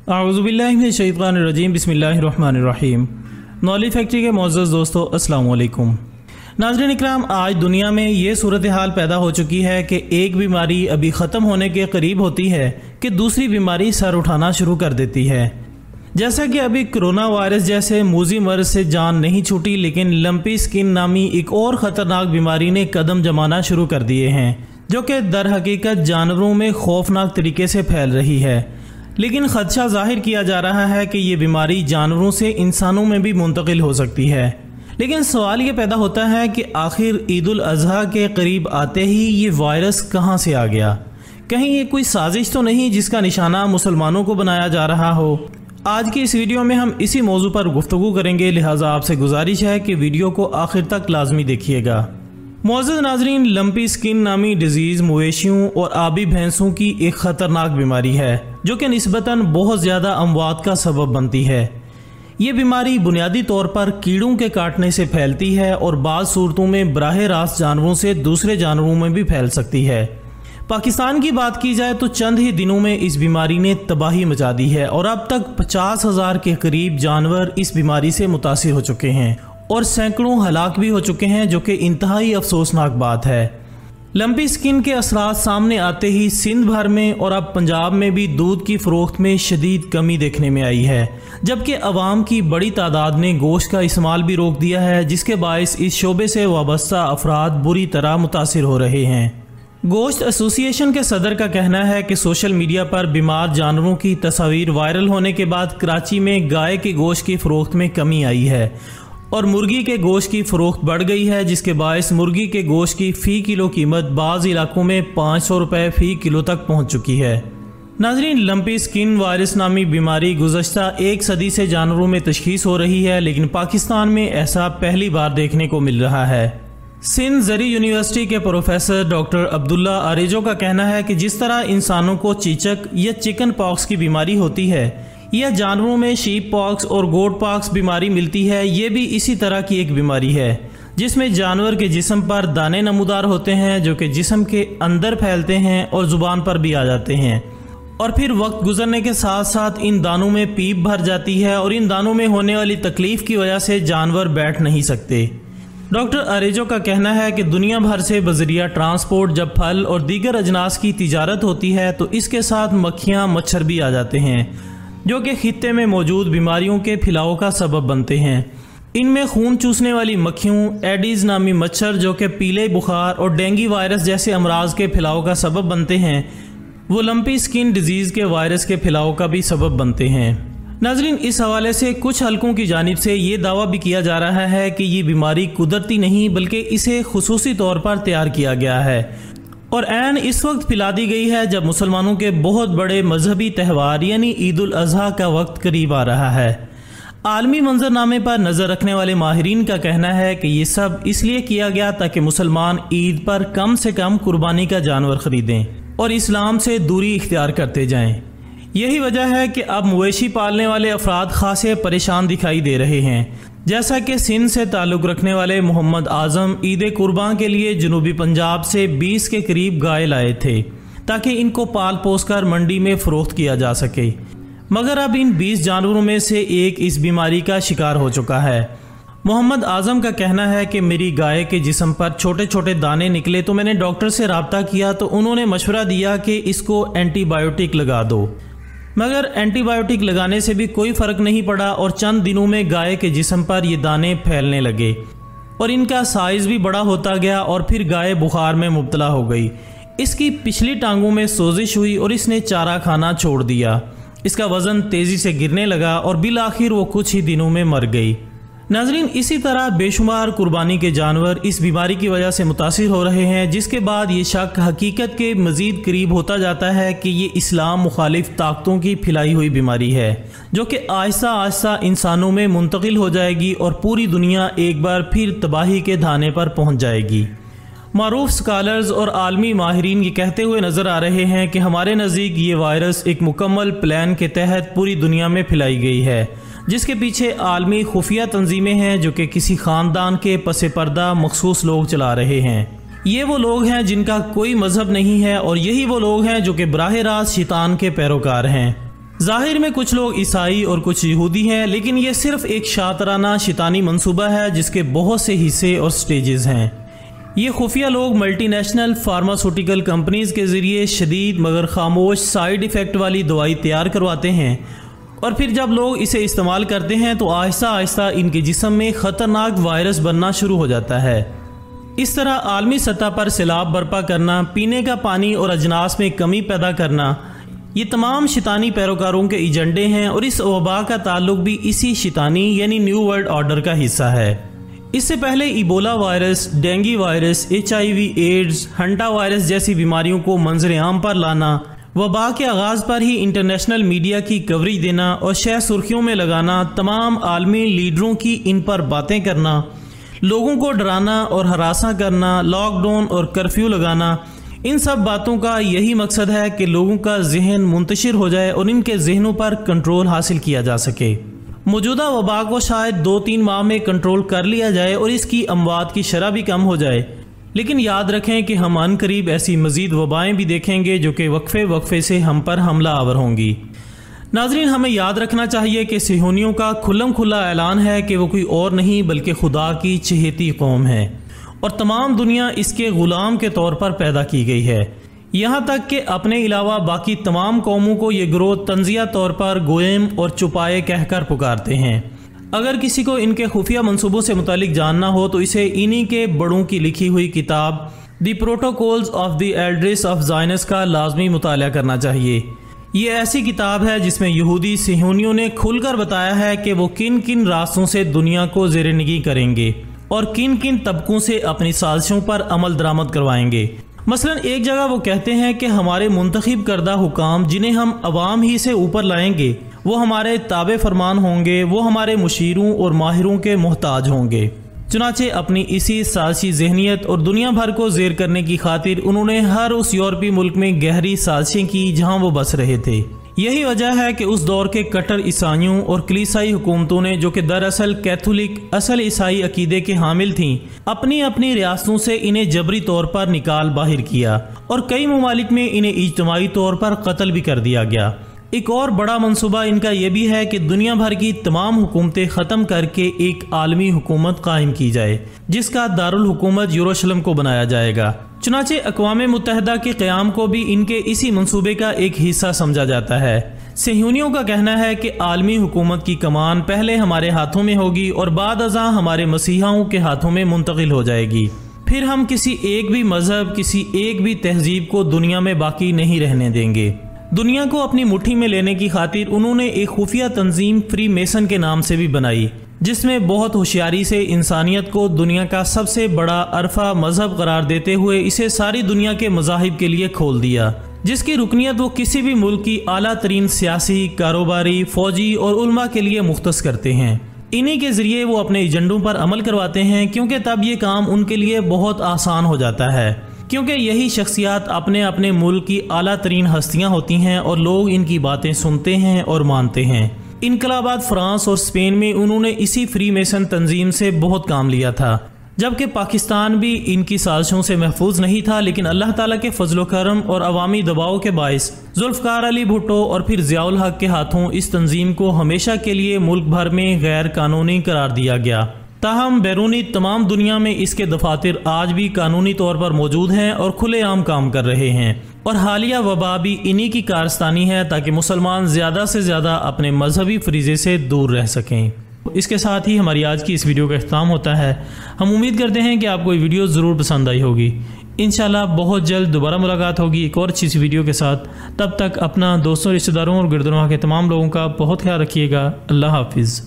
आऊज़ुबिल्लाहि मिनश्शैतानिर्रजीम बिस्मिल्लाहिर्रहमानिर्रहीम। Knowledge factory के मोअज़्ज़ज़ दोस्तों, अस्सलाम वालेकुम। नाज़रीन इकराम, आज दुनिया में ये सूरत हाल पैदा हो चुकी है कि एक बीमारी अभी ख़त्म होने के करीब होती है कि दूसरी बीमारी सर उठाना शुरू कर देती है। जैसा कि अभी कोरोना वायरस जैसे मूजी मर्ज से जान नहीं छूटी, लेकिन लंपी स्किन नामी एक और ख़तरनाक बीमारी ने कदम जमाना शुरू कर दिए हैं, जो कि दर हकीकत जानवरों में खौफनाक तरीके से फैल रही है। लेकिन खदशा जाहिर किया जा रहा है कि ये बीमारी जानवरों से इंसानों में भी मुंतकिल हो सकती है। लेकिन सवाल ये पैदा होता है कि आखिर ईद उल अज़हा के करीब आते ही ये वायरस कहाँ से आ गया? कहीं ये कोई साजिश तो नहीं जिसका निशाना मुसलमानों को बनाया जा रहा हो? आज की इस वीडियो में हम इसी मौजू पर गुफ्तगू करेंगे, लिहाजा आपसे गुजारिश है कि वीडियो को आखिर तक लाजमी देखिएगा। मोअज़्ज़ज़ नाज़रीन, लंपी स्किन नामी डिजीज़ मवेशियों और आबी भैंसों की एक ख़तरनाक बीमारी है जो कि निस्बतन बहुत ज़्यादा अमवात का सबब बनती है। ये बीमारी बुनियादी तौर पर कीड़ों के काटने से फैलती है और बाज़ सूरतों में बराह रास्त जानवरों से दूसरे जानवरों में भी फैल सकती है। पाकिस्तान की बात की जाए तो चंद ही दिनों में इस बीमारी ने तबाही मचा दी है और अब तक 50,000 के करीब जानवर इस बीमारी से मुतासिर हो चुके हैं और सैकड़ों हलाक भी हो चुके हैं, जो कि इंतहाई अफसोसनाक बात है। लंपी स्किन के असरात सामने आते ही सिंध भर में और अब पंजाब में भी दूध की फ़रोख्त में शदीद कमी देखने में आई है, जबकि अवाम की बड़ी तादाद ने गोश्त का इस्तेमाल भी रोक दिया है, जिसके बायस इस शोबे से वाबस्ता अफराद बुरी तरह मुतासिर हो रहे हैं। गोश्त एसोसिएशन के सदर का कहना है कि सोशल मीडिया पर बीमार जानवरों की तस्वीर वायरल होने के बाद कराची में गाय के गोश्त की फ़रोख्त में कमी आई है और मुर्गी के गोश्त की फ़रोख्त बढ़ गई है, जिसके बायस मुर्गी के गोश्त की फ़ी किलो कीमत बाज़ इलाकों में 500 रुपये फ़ी किलो तक पहुँच चुकी है। नाज़रीन, लंपी स्किन वायरस नामी बीमारी गुज़श्ता एक सदी से जानवरों में तशख़ीस हो रही है, लेकिन पाकिस्तान में ऐसा पहली बार देखने को मिल रहा है। सिंध ज़री यूनिवर्सिटी के प्रोफेसर डॉक्टर अब्दुल्ला आरेजो का कहना है कि जिस तरह इंसानों को चीचक या चिकन पॉक्स की बीमारी होती है या जानवरों में शीप पॉक्स और गोट पॉक्स बीमारी मिलती है, ये भी इसी तरह की एक बीमारी है जिसमें जानवर के जिस्म पर दाने नमूदार होते हैं जो कि जिस्म के अंदर फैलते हैं और ज़ुबान पर भी आ जाते हैं और फिर वक्त गुजरने के साथ साथ इन दानों में पीप भर जाती है और इन दानों में होने वाली तकलीफ़ की वजह से जानवर बैठ नहीं सकते। डॉक्टर आरेजो का कहना है कि दुनिया भर से बजरिया ट्रांसपोर्ट जब फल और दीगर अजनास की तिजारत होती है तो इसके साथ मक्खियाँ मच्छर भी आ जाते हैं, जो कि खित्ते में मौजूद बीमारियों के फैलाव का सबब बनते हैं। इनमें खून चूसने वाली मक्खियों, एडीज़ नामी मच्छर जो कि पीले बुखार और डेंगू वायरस जैसे अमराज के फैलाव का सबब बनते हैं, वो लंपी स्किन डिजीज़ के वायरस के फैलाव का भी सबब बनते हैं। नाज़रीन, इस हवाले से कुछ हलकों की जानिब से ये दावा भी किया जा रहा है कि ये बीमारी कुदरती नहीं बल्कि इसे खुसूसी तौर पर तैयार किया गया है और ऐन इस वक्त फैला दी गई है जब मुसलमानों के बहुत बड़े मजहबी त्यौहार यानी ईद उल अज़हा का वक्त करीब आ रहा है। आलमी मंजरनामे पर नज़र रखने वाले माहिरीन का कहना है कि ये सब इसलिए किया गया ताकि मुसलमान ईद पर कम से कम कुर्बानी का जानवर खरीदें और इस्लाम से दूरी इख्तियार करते जाएं। यही वजह है कि अब मवेशी पालने वाले अफराद खासे परेशान दिखाई दे रहे हैं, जैसा कि सिंध से ताल्लुक़ रखने वाले मोहम्मद आज़म ईद कुर्बान के लिए जनूबी पंजाब से 20 के करीब गाय लाए थे ताकि इनको पाल पोस कर मंडी में फ़रोख्त किया जा सके, मगर अब इन 20 जानवरों में से एक इस बीमारी का शिकार हो चुका है। मोहम्मद आज़म का कहना है कि मेरी गाय के जिस्म पर छोटे छोटे दाने निकले तो मैंने डॉक्टर से रब्ता किया तो उन्होंने मशवरा दिया कि इसको एंटीबायोटिक लगा दो, मगर एंटीबायोटिक लगाने से भी कोई फ़र्क नहीं पड़ा और चंद दिनों में गाय के जिस्म पर ये दाने फैलने लगे और इनका साइज़ भी बड़ा होता गया और फिर गाय बुखार में मुब्तला हो गई। इसकी पिछली टांगों में सोजिश हुई और इसने चारा खाना छोड़ दिया। इसका वज़न तेज़ी से गिरने लगा और बिल आखिर वो कुछ ही दिनों में मर गई। नाज़रीन, इसी तरह बेशुमार कुर्बानी के जानवर इस बीमारी की वजह से मुतासिर हो रहे हैं, जिसके बाद ये शक हकीकत के मज़ीद करीब होता जाता है कि ये इस्लाम मुखालिफ ताकतों की फैलाई हुई बीमारी है जो कि आहिस्ता आहिस्ता इंसानों में मुंतकिल हो जाएगी और पूरी दुनिया एक बार फिर तबाही के धाने पर पहुँच जाएगी। मारूफ स्कॉलर्स और आलमी माहिरीन ये कहते हुए नज़र आ रहे हैं कि हमारे नज़दीक ये वायरस एक मुकम्मल प्लान के तहत पूरी दुनिया में फैलाई गई है, जिसके पीछे आलमी खुफिया तंजीमें हैं जो कि किसी ख़ानदान के पसे पर्दा मखसूस लोग चला रहे हैं। ये वो लोग हैं जिनका कोई मजहब नहीं है और यही वो लोग हैं जो कि बराह रास्त शैतान के पैरोकार हैं। जाहिर में कुछ लोग ईसाई और कुछ यहूदी हैं, लेकिन ये सिर्फ एक शातराना शैतानी मंसूबा है जिसके बहुत से हिस्से और स्टेजेस हैं। ये खुफिया लोग मल्टीनेशनल फार्मास्यूटिकल कंपनीज के ज़रिए शदीद मगर खामोश साइड इफ़ेक्ट वाली दवाई तैयार करवाते हैं और फिर जब लोग इसे इस्तेमाल करते हैं तो आहिस्ता आहिस्ता इनके जिस्म में ख़तरनाक वायरस बनना शुरू हो जाता है। इस तरह आलमी सतह पर सैलाब बर्पा करना, पीने का पानी और अजनास में कमी पैदा करना, ये तमाम शैतानी पैरोकारों के एजेंडे हैं और इस वबा का ताल्लुक भी इसी शैतानी यानी न्यू वर्ल्ड ऑर्डर का हिस्सा है। इससे पहले Ebola virus, dengue virus, HIV, AIDS, hanta virus जैसी बीमारियों को मंजर आम पर लाना, वबा के आगाज़ पर ही इंटरनेशनल मीडिया की कवरेज देना और शह सुर्खियों में लगाना, तमाम आलमी लीडरों की इन पर बातें करना, लोगों को डराना और हरासा करना, लॉकडाउन और कर्फ्यू लगाना, इन सब बातों का यही मकसद है कि लोगों का जहन मुंतशिर हो जाए और इनके जहनों पर कंट्रोल हासिल किया जा सके। मौजूदा वबा को शायद 2-3 माह में कंट्रोल कर लिया जाए और इसकी अमवात की शरह भी कम हो जाए, लेकिन याद रखें कि हम अनकरीब ऐसी मजीद वबाएँ भी देखेंगे जो कि वक्फे वक्फे से हम पर हमला आवर होंगी। नाजरीन, हमें याद रखना चाहिए कि सिहोनियों का खुल्लम खुल्ला ऐलान है कि वो कोई और नहीं बल्कि खुदा की चहेती कौम है और तमाम दुनिया इसके ग़ुलाम के तौर पर पैदा की गई है। यहाँ तक कि अपने अलावा बाकी तमाम कौमों को ये ग्रोह तंजिया तौर पर गोएम और चुपाए कहकर पुकारते हैं। अगर किसी को इनके खुफिया मंसूबों से मुतालिक जानना हो तो इसे इन्हीं के बड़ों की लिखी हुई किताब the protocols of the elders of Zionist का लाजमी मुताला करना चाहिए। ये ऐसी किताब है जिसमें यहूदी सिहोनियों ने खुलकर बताया है कि वो किन किन रास्तों से दुनिया को ज़ेर-ए-निगी करेंगे और किन किन तबकों से अपनी साजिशों पर अमल दरामद करवाएंगे। मसलन एक जगह वो कहते हैं कि हमारे मुंतखब करदा हुकाम जिन्हें हम अवाम ही से ऊपर लाएंगे वो हमारे ताबे फरमान होंगे, वो हमारे मुशीरों और माहिरों के मोहताज होंगे। चुनाचे अपनी इसी साजिशी जहनीत और दुनिया भर को जेर करने की खातिर उन्होंने हर उस यूरोपीय मुल्क में गहरी साजिशें की जहाँ वो बस रहे थे। यही वजह है कि उस दौर के कट्टर ईसाइयों और कलीसियाई हुकूमतों ने, जो कि दरअसल कैथोलिक असल ईसाई अकीदे के हामिल थीं, अपनी अपनी रियासतों से इन्हें जबरी तौर पर निकाल बाहिर किया और कई ममालिक में इन्हें इज्तमाही तौर पर कत्ल भी कर दिया गया। एक और बड़ा मंसूबा इनका यह भी है कि दुनिया भर की तमाम हुकूमतें ख़त्म करके एक आलमी हुकूमत कायम की जाए जिसका दारुल हुकूमत यरूशलेम को बनाया जाएगा। चुनाचे अक़वाम मुत्तहिदा के क़याम को भी इनके इसी मंसूबे का एक हिस्सा समझा जाता है। सिहोनियों का कहना है कि आलमी हुकूमत की कमान पहले हमारे हाथों में होगी और बाद अज़ा हमारे मसीहाओं के हाथों में मुंतकिल हो जाएगी। फिर हम किसी एक भी मजहब, किसी एक भी तहजीब को दुनिया में बाकी नहीं रहने देंगे। दुनिया को अपनी मुट्ठी में लेने की खातिर उन्होंने एक खुफिया तंजीम फ्री मेसन के नाम से भी बनाई, जिसमें बहुत होशियारी से इंसानियत को दुनिया का सबसे बड़ा अरफा मजहब करार देते हुए इसे सारी दुनिया के मज़ाहिब के लिए खोल दिया, जिसकी रुकनियत वो किसी भी मुल्क की आला तरीन सियासी, कारोबारी, फौजी और उल्मा के लिए मुख्तस करते हैं। इन्हीं के ज़रिए वो अपने एजेंडों पर अमल करवाते हैं, क्योंकि तब ये काम उनके लिए बहुत आसान हो जाता है, क्योंकि यही शख्सियात अपने अपने मुल्क की आला तरीन हस्तियाँ होती हैं और लोग इनकी बातें सुनते हैं और मानते हैं। इनकलाबाद फ्रांस और स्पेन में उन्होंने इसी फ्री मेसन तंजीम से बहुत काम लिया था, जबकि पाकिस्तान भी इनकी साजिशों से महफूज नहीं था, लेकिन अल्लाह ताला के फजलो करम और अवामी दबाव के बायस जुल्फ़कार अली भुट्टो और फिर ज़ियाउल हक के हाथों इस तंजीम को हमेशा के लिए मुल्क भर में गैर कानूनी करार दिया गया। ताहम बैरूनी तमाम दुनिया में इसके दफातर आज भी कानूनी तौर पर मौजूद हैं और खुलेआम काम कर रहे हैं, और हालिया वबा भी इन्हीं की कारस्तानी है ताकि मुसलमान ज़्यादा से ज़्यादा अपने मजहबी फरीज़े से दूर रह सकें। इसके साथ ही हमारी आज की इस वीडियो का इख्तिताम होता है। हम उम्मीद करते हैं कि आपको ये वीडियो ज़रूर पसंद आई होगी। इंशाल्लाह बहुत जल्द दोबारा मुलाकात होगी एक और अच्छी सी वीडियो के साथ। तब तक अपना, दोस्तों, रिश्तेदारों और गिरदुनवा के तमाम लोगों का बहुत ख्याल रखिएगा। अल्लाह हाफिज़।